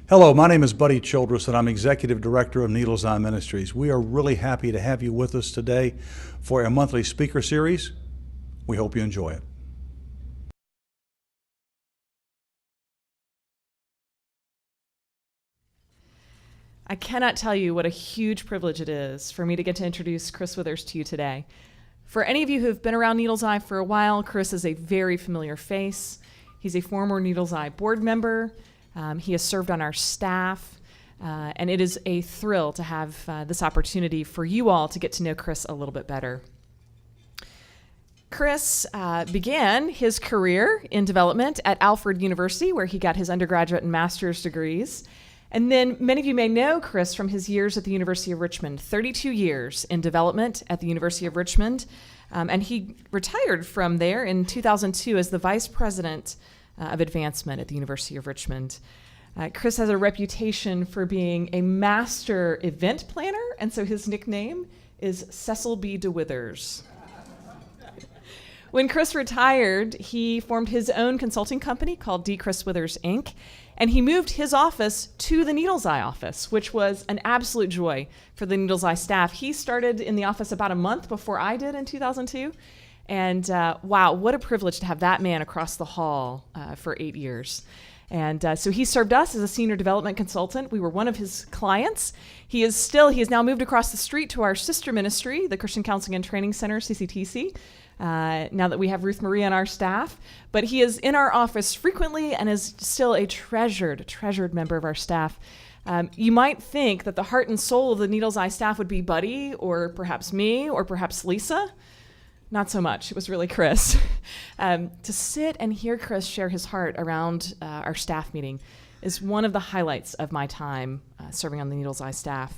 Hello, my name is Buddy Childress, and I'm Executive Director of Needles Eye Ministries. We are really happy to have you with us today for a monthly speaker series. We hope you enjoy it. I cannot tell you what a huge privilege it is for me to get to introduce Chris Withers to you today. For any of you who have been around Needles Eye for a while, Chris is a very familiar face. He's a former Needles Eye board member. He has served on our staff, and it is a thrill to have this opportunity for you all to get to know Chris a little bit better. Chris began his career in development at Alfred University, where he got his undergraduate and master's degrees. And then many of you may know Chris from his years at the University of Richmond, 32 years in development at the University of Richmond. And he retired from there in 2002 as the vice president of advancement at the University of Richmond. Chris has a reputation for being a master event planner, and so his nickname is Cecil B. DeWithers. When Chris retired, he formed his own consulting company called D. Chris Withers, Inc., and he moved his office to the Needles Eye office, which was an absolute joy for the Needles Eye staff. He started in the office about a month before I did in 2002. And wow, what a privilege to have that man across the hall for 8 years. And so he served us as a senior development consultant. We were one of his clients. He has now moved across the street to our sister ministry, the Christian Counseling and Training Center, CCTC, now that we have Ruth Marie on our staff. But he is in our office frequently and is still a treasured member of our staff. You might think that the heart and soul of the Needles Eye staff would be Buddy, or perhaps me, or perhaps Lisa. Not so much. It was really Chris. To sit and hear Chris share his heart around our staff meeting is one of the highlights of my time serving on the Needles Eye staff.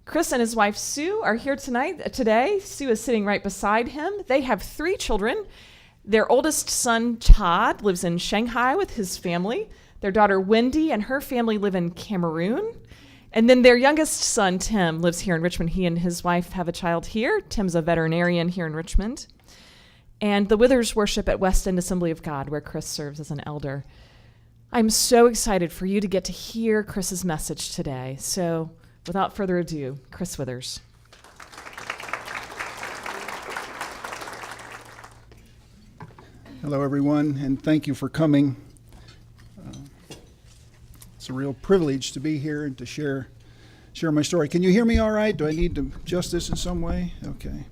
Chris and his wife Sue are here today. Sue is sitting right beside him. They have 3 children. Their oldest son, Todd, lives in Shanghai with his family. Their daughter, Wendy, and her family live in Cameroon. And then their youngest son, Tim, lives here in Richmond. He and his wife have a child here. Tim's a veterinarian here in Richmond. And the Withers worship at West End Assembly of God, where Chris serves as an elder. I'm so excited for you to get to hear Chris's message today. So without further ado, Chris Withers. Hello, everyone, and thank you for coming. It's a real privilege to be here and to share my story. Can you hear me all right? Do I need to adjust this in some way? Okay.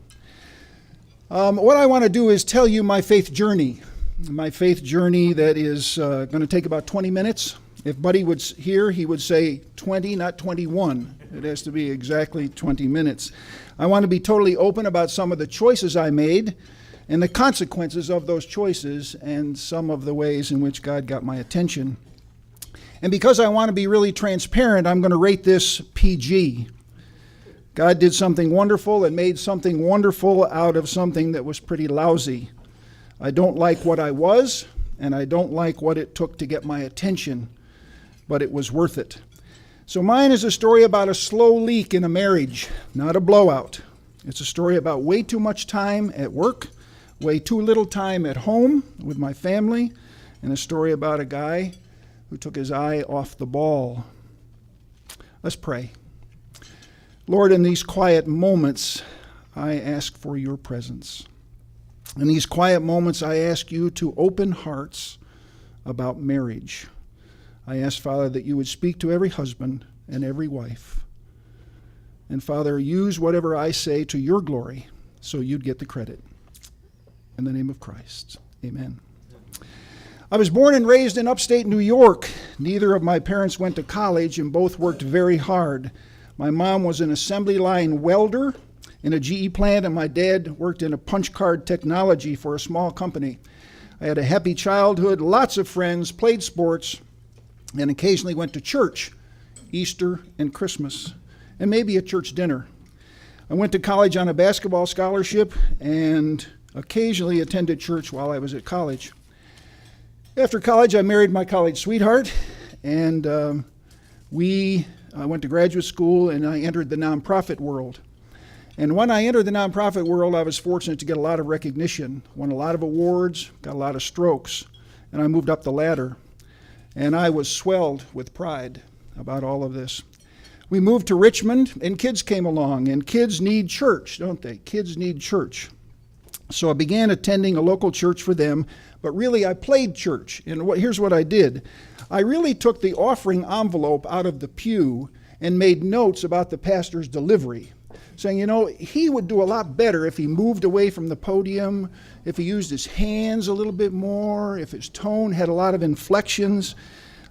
What I want to do is tell you my faith journey that is going to take about 20 minutes. If Buddy was here, he would say 20, not 21. It has to be exactly 20 minutes. I want to be totally open about some of the choices I made and the consequences of those choices and some of the ways in which God got my attention. And because I want to be really transparent, I'm going to rate this PG. God did something wonderful and made something wonderful out of something that was pretty lousy. I don't like what I was, and I don't like what it took to get my attention, but it was worth it. So mine is a story about a slow leak in a marriage, not a blowout. It's a story about way too much time at work, way too little time at home with my family, and a story about a guy who took his eye off the ball. Let's pray. Lord, in these quiet moments, I ask for your presence. In these quiet moments, I ask you to open hearts about marriage. I ask, Father, that you would speak to every husband and every wife. And Father, use whatever I say to your glory so you'd get the credit. In the name of Christ, amen. I was born and raised in upstate New York. Neither of my parents went to college and both worked very hard. My mom was an assembly line welder in a GE plant, and my dad worked in a punch card technology for a small company. I had a happy childhood, lots of friends, played sports, and occasionally went to church, Easter and Christmas, and maybe a church dinner. I went to college on a basketball scholarship and occasionally attended church while I was at college. After college, I married my college sweetheart, and I went to graduate school, and I entered the nonprofit world. And when I entered the nonprofit world, I was fortunate to get a lot of recognition, won a lot of awards, got a lot of strokes, and I moved up the ladder. And I was swelled with pride about all of this. We moved to Richmond, and kids came along, and kids need church, don't they? Kids need church. So I began attending a local church for them, but really I played church. And here's what I did. I really took the offering envelope out of the pew and made notes about the pastor's delivery, saying, you know, he would do a lot better if he moved away from the podium, if he used his hands a little bit more, if his tone had a lot of inflections.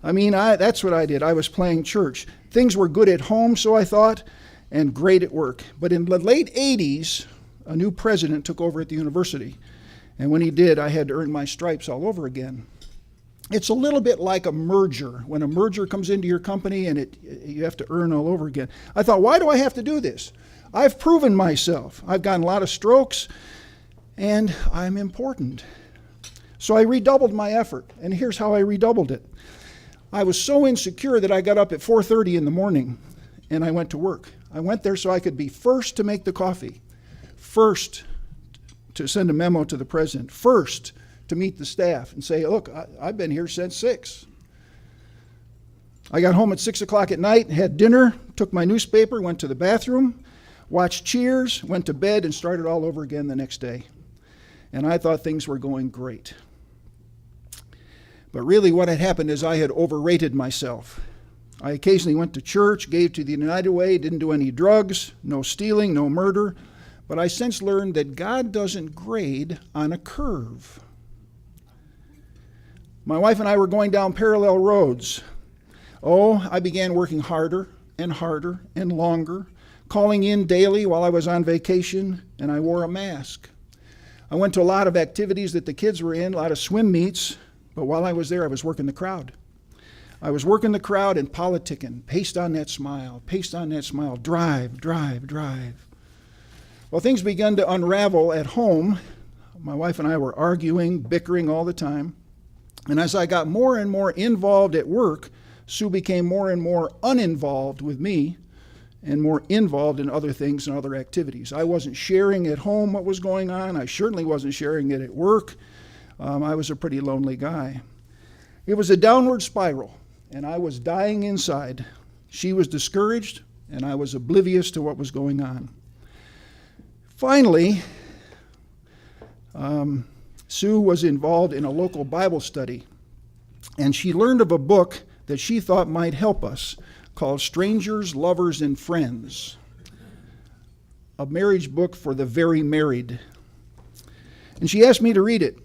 I mean, that's what I did. I was playing church. Things were good at home, so I thought, and great at work. But in the late 80s, a new president took over at the university. And when he did, I had to earn my stripes all over again. It's a little bit like a merger. When a merger comes into your company and you have to earn all over again. I thought, why do I have to do this? I've proven myself. I've gotten a lot of strokes, and I'm important. So I redoubled my effort, and here's how I redoubled it. I was so insecure that I got up at 4:30 in the morning, and I went to work. I went there so I could be first to make the coffee, first to send a memo to the president, first to meet the staff and say, look, I've been here since 6. I got home at 6 o'clock at night, had dinner, took my newspaper, went to the bathroom, watched Cheers, went to bed, and started all over again the next day. And I thought things were going great. But really what had happened is I had overrated myself. I occasionally went to church, gave to the United Way, didn't do any drugs, no stealing, no murder. But I since learned that God doesn't grade on a curve. My wife and I were going down parallel roads. Oh, I began working harder and longer, calling in daily while I was on vacation, and I wore a mask. I went to a lot of activities that the kids were in, a lot of swim meets, but while I was there, I was working the crowd. I was working the crowd and politicking, paste on that smile, drive. Well, things began to unravel at home. My wife and I were arguing, bickering all the time. And as I got more and more involved at work, Sue became more and more uninvolved with me and more involved in other things and other activities. I wasn't sharing at home what was going on. I certainly wasn't sharing it at work. I was a pretty lonely guy. It was a downward spiral, and I was dying inside. She was discouraged, and I was oblivious to what was going on. Finally, Sue was involved in a local Bible study, and she learned of a book that she thought might help us called Strangers, Lovers, and Friends, a marriage book for the very married. And she asked me to read it,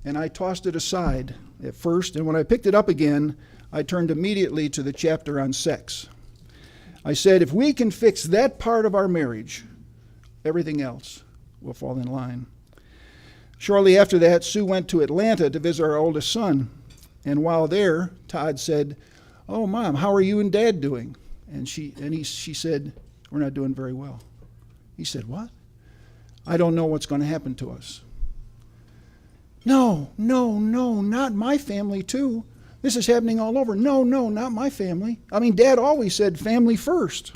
and I tossed it aside at first, and when I picked it up again, I turned immediately to the chapter on sex. I said, if we can fix that part of our marriage, everything else will fall in line. Shortly after that, Sue went to Atlanta to visit our oldest son. And while there, Todd said, oh, Mom, how are you and Dad doing? And she said, we're not doing very well. He said, what? I don't know what's going to happen to us. No, not my family too. This is happening all over. No, not my family. I mean, Dad always said family first.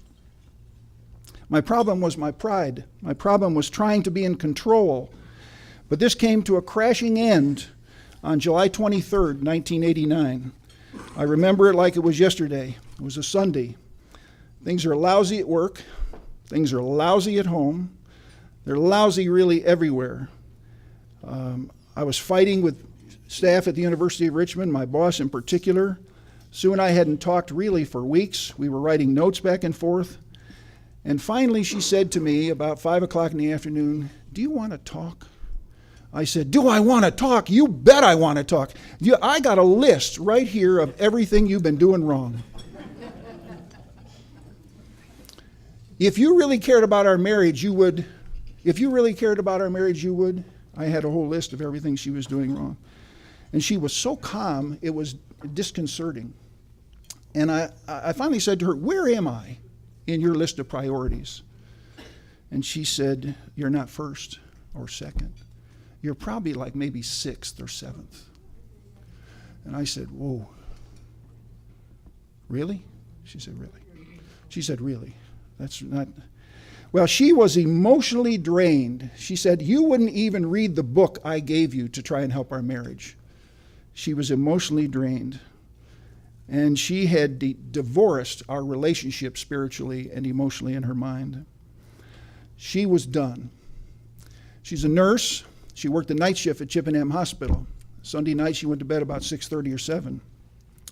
My problem was my pride. My problem was trying to be in control. But this came to a crashing end on July 23rd, 1989. I remember it like it was yesterday. It was a Sunday. Things are lousy at work. Things are lousy at home. They're lousy really everywhere. I was fighting with staff at the University of Richmond, my boss in particular. Sue and I hadn't talked really for weeks. We were writing notes back and forth. And finally she said to me about 5 o'clock in the afternoon, do you want to talk? I said, do I want to talk? You bet I want to talk. I got a list right here of everything you've been doing wrong. If you really cared about our marriage, you would. If you really cared about our marriage, you would. I had a whole list of everything she was doing wrong. And she was so calm, it was disconcerting. And I finally said to her, where am I in your list of priorities? And she said, you're not first or second. You're probably like maybe 6th or 7th. And I said, whoa. Really? She said, really? She said, really? That's not... Well, she was emotionally drained. She said, you wouldn't even read the book I gave you to try and help our marriage. She was emotionally drained. And she had divorced our relationship spiritually and emotionally in her mind. She was done. She's a nurse. She worked the night shift at Chippenham Hospital. Sunday night she went to bed about 6:30 or 7.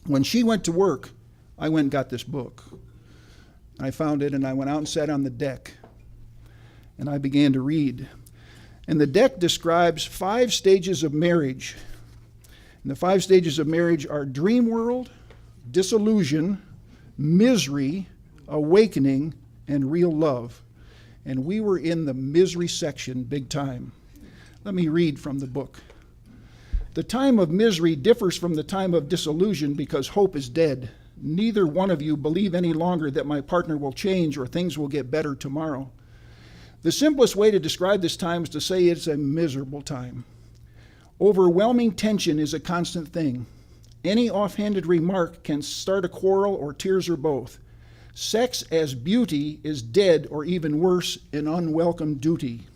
When she went to work, I went and got this book. I found it and I went out and sat on the deck. And I began to read. And the deck describes 5 stages of marriage. And the 5 stages of marriage are dream world, disillusion, misery, awakening, and real love. And we were in the misery section big time. Let me read from the book. The time of misery differs from the time of disillusion because hope is dead. Neither one of you believe any longer that my partner will change or things will get better tomorrow. The simplest way to describe this time is to say it's a miserable time. Overwhelming tension is a constant thing. Any offhanded remark can start a quarrel or tears or both. Sex as beauty is dead or even worse, an unwelcome duty.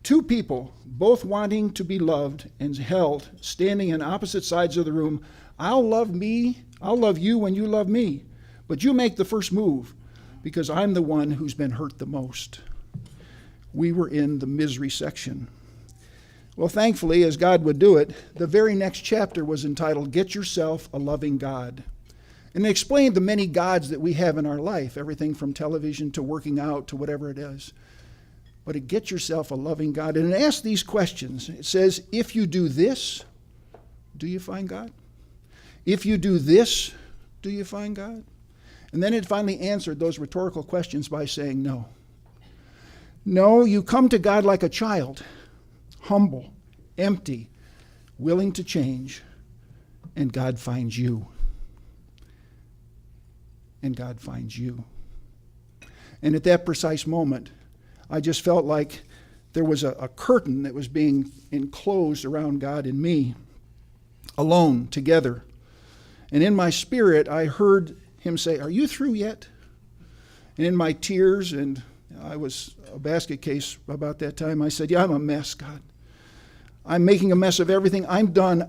2 people, both wanting to be loved and held, standing on opposite sides of the room. I'll love you when you love me. But you make the first move because I'm the one who's been hurt the most. We were in the misery section. Well, thankfully, as God would do it, the very next chapter was entitled, Get Yourself a Loving God. And it explained the many gods that we have in our life, everything from television to working out to whatever it is. But it Get Yourself a Loving God. And it asks these questions. It says, if you do this, do you find God? If you do this, do you find God? And then it finally answered those rhetorical questions by saying no. No, you come to God like a child, humble, empty, willing to change, and God finds you. And God finds you. And at that precise moment, I just felt like there was a curtain that was being enclosed around God and me, alone, together. And in my spirit, I heard him say, are you through yet? And in my tears, and I was a basket case about that time, I said, yeah, I'm a mess, God. I'm making a mess of everything. I'm done.